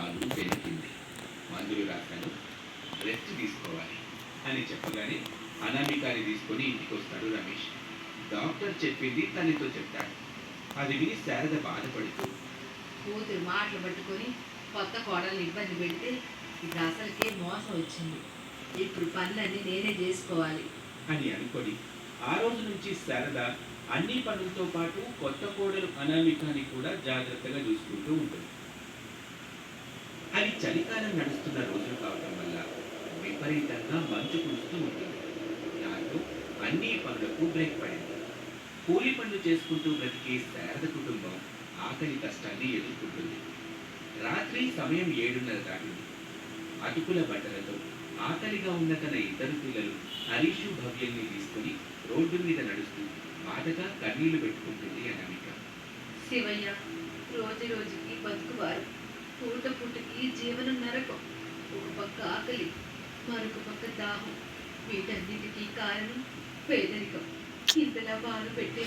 కాలు బెనికింది. మందులు రాశాను, రెస్ట్ తీసుకోవాలి అని చెప్పగానే అనామికాని తీసుకొని ఇంటికి వస్తాడు రమేష్. డాక్టర్ చెప్పింది తల్లితో చెప్తాడు. అది విని శారద బాధపడుతూ కూతురు మాటలు పట్టుకొని కొత్త కోడల్ని ఇబ్బంది పెడితే ఇక అసలుకే మోసం వచ్చింది. ఇప్పుడు పనులన్నీ నేనే చేసుకోవాలి అని అనుకొని ఆ రోజు నుంచి శారద అన్ని పనులతో పాటు కొత్త కోడలు అనామికాని కూడా జాగ్రత్తగా చూసుకుంటూ ఉంటుంది. అది చలికాలం నడుస్తున్న రోజులు కావటం వల్ల విపరీతంగా మంచు కురుస్తూ ఉంటుంది. దాంతో అన్ని పనులకు బ్రేక్ పడింది. కూలి పనులు చేసుకుంటూ బ్రతికే శారద కుటుంబం ఆకలి కష్టాన్ని ఎదుర్కొంటుంది. రాత్రి సమయం 7:30 దాటింది. అటుకుల బట్టలతో ఆకలిగా ఉన్న తన ఇద్దరు పిల్లలు హరీషు భవ్యల్ని తీసుకుని రోడ్డు మీద నడుస్తూ బాధగా కన్నీళ్లు పెట్టుకుంటుంది అనామిక. శివయ్య, రోజు రోజుకి బతుకువారు, పూట పూటకి జీవనం నరకం. ఒక పక్క ఆకలి, మరొక పక్క దాహం. వీటన్నిటికీ కారణం పేదరికం. ఇంతలా బాధ పెట్టే